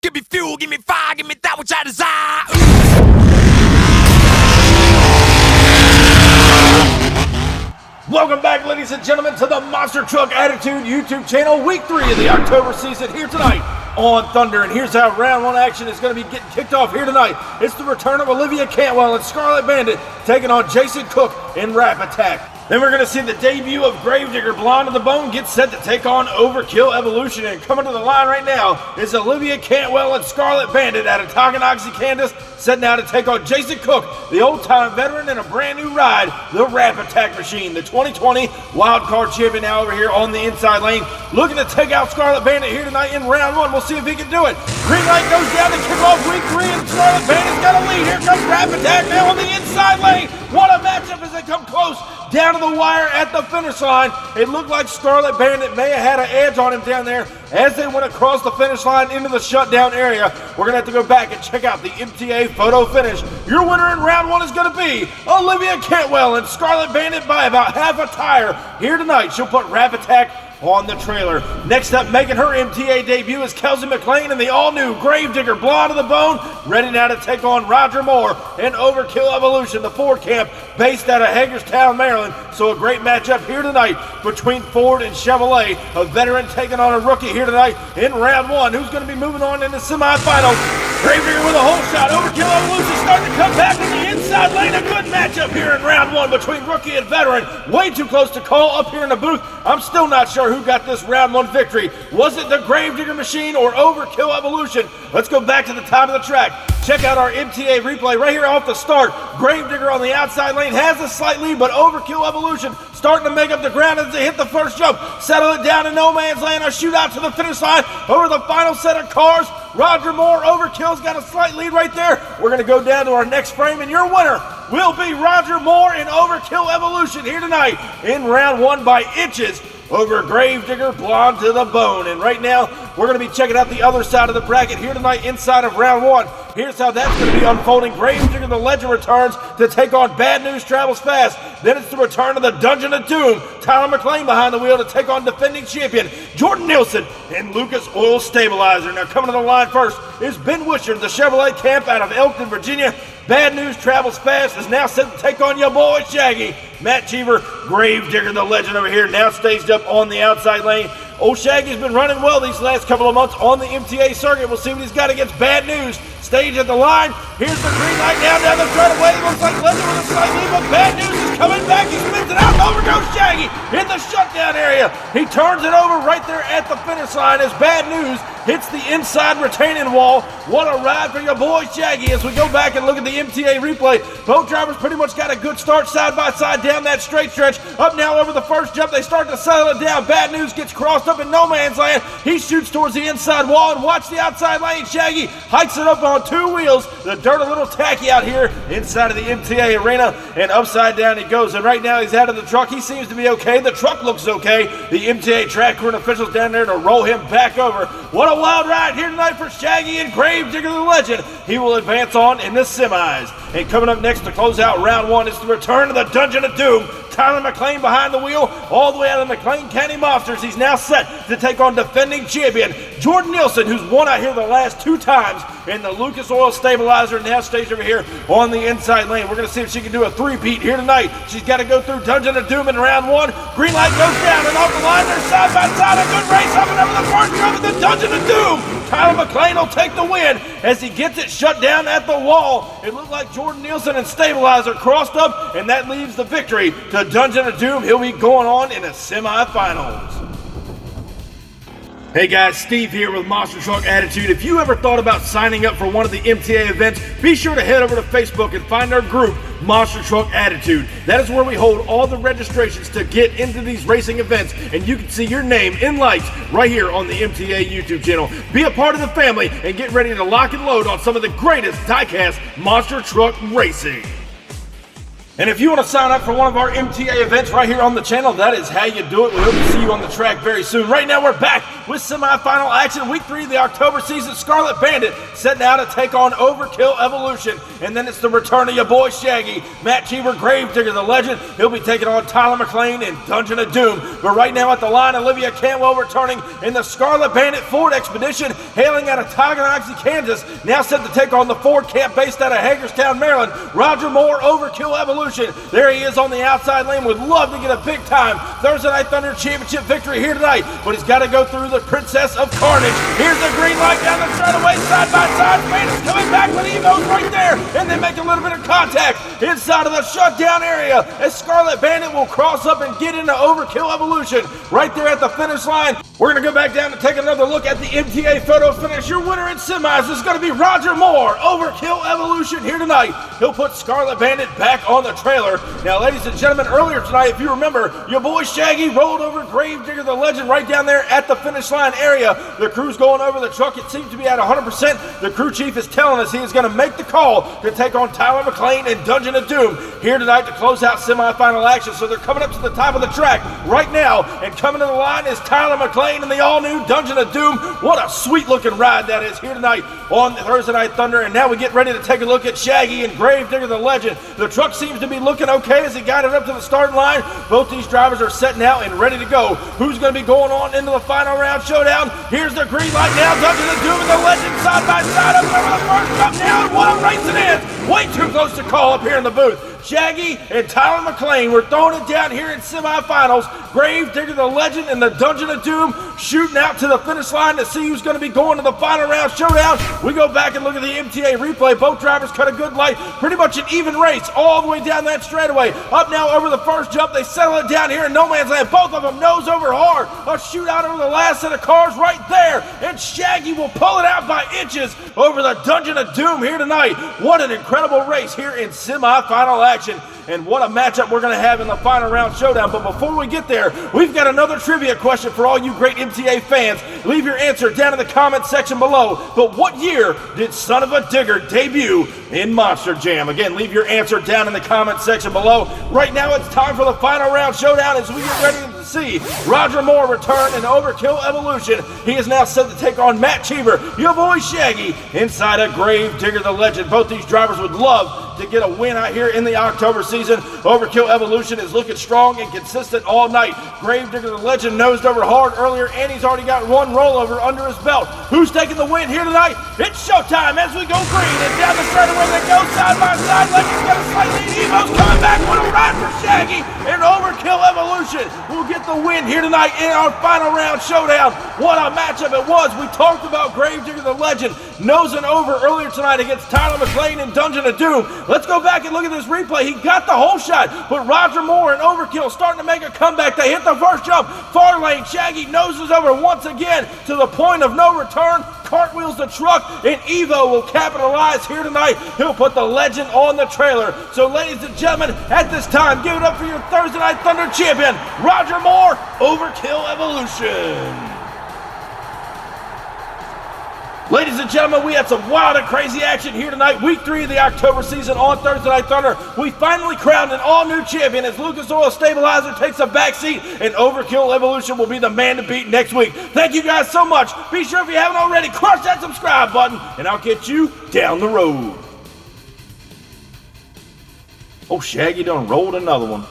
Give me fuel, give me fire, give me that which I desire. Welcome back, ladies and gentlemen, to the Monster Truck Attitude YouTube channel. Week 3 of the October season here tonight on Thunder. And here's how round 1 action is going to be getting kicked off here tonight. It's the return of Olivia Cantwell and Scarlet Bandit taking on Jason Cook in Rap Attack. Then we're going to see the debut of Gravedigger Blonde to the Bone get set to take on Overkill Evolution. And coming to the line right now is Olivia Cantwell and Scarlet Bandit out of Tonganoxie, Kansas, setting out to take on Jason Cook, the old-time veteran in a brand new ride, the Rap Attack Machine, the 2020 Wildcard Champion now over here on the inside lane. Looking to take out Scarlet Bandit here tonight in round 1. We'll see if he can do it. Green light goes down to kick off week 3, and Scarlet Bandit's got a lead. Here comes Rap Attack now on the inside lane. What a matchup as they come close down to the wire at the finish line. It looked like Scarlet Bandit may have had an edge on him down there as they went across the finish line into the shutdown area. We're going to have to go back and check out the MTA photo finish. Your winner in round 1 is going to be Olivia Cantwell and Scarlet Bandit by about half a tire. Here tonight, she'll put Rap Attack on the trailer. Next up, making her MTA debut is Kelsey McLean and the all-new Gravedigger Blonde to the Bone, ready now to take on Roger Moore and Overkill Evolution, the Ford camp based out of Hagerstown, Maryland. So a great matchup here tonight between Ford and Chevrolet, a veteran taking on a rookie here tonight in round 1. Who's going to be moving on in the semifinals? Gravedigger with a hole shot. Overkill Evolution starting to come back in the inside lane. A good matchup here in round 1 between rookie and veteran. Way too close to call up here in the booth. I'm still not sure who got this round 1 victory. Was it the Gravedigger Machine or Overkill Evolution? Let's go back to the top of the track. Check out our MTA replay right here off the start. Gravedigger on the outside lane has a slight lead, but Overkill Evolution starting to make up the ground as they hit the first jump. Settle it down in no man's land. A shootout to the finish line over the final set of cars. Roger Moore, Overkill's got a slight lead right there. We're going to go down to our next frame, and your winner will be Roger Moore and Overkill Evolution here tonight in round 1 by inches over Gravedigger Blonde to the Bone. And right now, we're going to be checking out the other side of the bracket here tonight inside of round 1. Here's how that's going to be unfolding. Gravedigger the Legend returns to take on Bad News Travels Fast. Then it's the return of the Dungeon of Doom. Tyler McLean behind the wheel to take on defending champion Jordan Nielsen and Lucas Oil Stabilizer. Now coming to the line first is Ben Wishart, the Chevrolet camp out of Elkton, Virginia. Bad News Travels Fast is now set to take on your boy Shaggy. Matt Cheever, Gravedigger the Legend over here, now staged up on the outside lane. Old Shaggy's been running well these last couple of months on the MTA circuit. We'll see what he's got against Bad News. Stage at the line. Here's the green light now down the straightaway. It looks like Legend with a slight lead, but Bad News is coming back. He spins it out, and over goes Shaggy in the shutdown area. He turns it over right there at the finish line as Bad News hits the inside retaining wall. What a ride for your boy Shaggy. As we go back and look at the MTA replay, both drivers pretty much got a good start side by side down that straight stretch. Up now over the first jump, they start to settle it down. Bad News gets crossed up in no man's land. He shoots towards the inside wall, and watch the outside lane. Shaggy hikes it up on 2 wheels. The dirt a little tacky out here inside of the MTA arena, and upside down he goes. And right now he's out of the truck. He seems to be okay. The truck looks okay. The MTA track crew and officials down there to roll him back over. What a wild ride here tonight for Shaggy and Gravedigger the Legend. He will advance on in the semis. And coming up next to close out round 1 is the return of the Dungeon of Doom. Tyler McLean behind the wheel, all the way out of the McLean County Monsters. He's now set to take on defending champion Jordan Nielsen, who's won out here the last 2 times in the Lucas Oil Stabilizer, now staged over here on the inside lane. We're going to see if she can do a 3-peat here tonight. She's got to go through Dungeon of Doom in round 1. Green light goes down, and off the line, they're side by side. A good race up and over the first jump of the Dungeon of Doom. Tyler McLean will take the win as he gets it shut down at the wall. It looked like Jordan Nielsen and Stabilizer crossed up, and that leaves the victory to Dungeon of Doom. He'll be going on in the semifinals. Hey guys, Steve here with Monster Truck Attitude. If you ever thought about signing up for one of the MTA events, be sure to head over to Facebook and find our group, Monster Truck Attitude. That is where we hold all the registrations to get into these racing events, and you can see your name in lights right here on the MTA YouTube channel. Be a part of the family and get ready to lock and load on some of the greatest diecast monster truck racing. And if you want to sign up for one of our MTA events right here on the channel, that is how you do it. We hope to see you on the track very soon. Right now, we're back with semifinal action. Week 3 of the October season. Scarlet Bandit set now to take on Overkill Evolution. And then it's the return of your boy Shaggy. Matt Cheever, Gravedigger, the legend. He'll be taking on Tyler McLean in Dungeon of Doom. But right now at the line, Olivia Cantwell returning in the Scarlet Bandit Ford Expedition, hailing out of Tonganoxie, Kansas. Now set to take on the Ford camp based out of Hagerstown, Maryland. Roger Moore, Overkill Evolution. There he is on the outside lane. Would love to get a big time Thursday Night Thunder Championship victory here tonight, but he's got to go through the Princess of Carnage. Here's the green light down the straightaway, side by side. Bandit's coming back with Evo's right there, and they make a little bit of contact inside of the shutdown area as Scarlet Bandit will cross up and get into Overkill Evolution right there at the finish line. We're going to go back down and take another look at the MTA photo finish. Your winner in semis is going to be Roger Moore, Overkill Evolution here tonight. He'll put Scarlet Bandit back on the trailer. Now, ladies and gentlemen, earlier tonight, if you remember, your boy Shaggy rolled over Gravedigger, the legend, right down there at the finish line area. The crew's going over the truck. It seems to be at 100%. The crew chief is telling us he is going to make the call to take on Tyler McLean in Dungeon of Doom here tonight to close out semifinal action. So they're coming up to the top of the track right now, and coming to the line is Tyler McLean in the all-new Dungeon of Doom. What a sweet-looking ride that is here tonight on Thursday Night Thunder. And now we get ready to take a look at Shaggy and Gravedigger, the legend. The truck seems to be looking okay as he got it up to the starting line. Both these drivers are set now and ready to go. Who's going to be going on into the final round showdown? Here's the green light now. Dungeon of Doom and the legend side by side up over the first jump now, and what a race it is. Way too close to call up here in the booth. Shaggy and Tyler McLean were throwing it down here in semifinals. Gravedigger, the legend, and the Dungeon of Doom shooting out to the finish line to see who's going to be going to the final round showdown. We go back and look at the MTA replay. Both drivers cut a good light. Pretty much an even race all the way down that straightaway. Up now over the first jump. They settle it down here in no man's land. Both of them nose over hard. A shootout over the last set of cars right there. And Shaggy will pull it out by inches over the Dungeon of Doom here tonight. What an incredible race here in semifinal action. And what a matchup we're going to have in the final round showdown. But before we get there, we've got another trivia question for all you great MTA fans. Leave your answer down in the comment section below. But what year did Son of a Digger debut in Monster Jam? Again, leave your answer down in the comment section below. Right now, it's time for the final round showdown as we get ready to see Roger Moore return in Overkill Evolution. He is now set to take on Matt Cheever, your boy Shaggy, inside of Gravedigger, the legend. Both these drivers would love to get a win out here in the October season. Overkill Evolution is looking strong and consistent all night. Gravedigger, the legend, nosed over hard earlier, and he's already got one rollover under his belt. Who's taking the win here tonight? It's showtime as we go green, and down the straightaway they go side by side. Legend's got a slight lead. Evo's coming back. What a ride for Shaggy, and Overkill Evolution will get the win here tonight in our final round showdown. What a matchup it was. We talked about Gravedigger, the legend, nosing over earlier tonight against Tyler McLean in Dungeon of Doom. Let's go back and look at this replay. He got the whole shot, but Roger Moore and Overkill starting to make a comeback. They hit the first jump. Far lane, Shaggy noses over once again to the point of no return. Cartwheels the truck, and Evo will capitalize here tonight. He'll put the legend on the trailer. So, ladies and gentlemen, at this time, give it up for your Thursday Night Thunder champion, Roger Moore, Overkill Evolution. Ladies and gentlemen, we had some wild and crazy action here tonight. Week 3 of the October season on Thursday Night Thunder. We finally crowned an all-new champion as Lucas Oil Stabilizer takes a backseat, and Overkill Evolution will be the man to beat next week. Thank you guys so much. Be sure, if you haven't already, crush that subscribe button, and I'll get you down the road. Oh, Shaggy done rolled another one.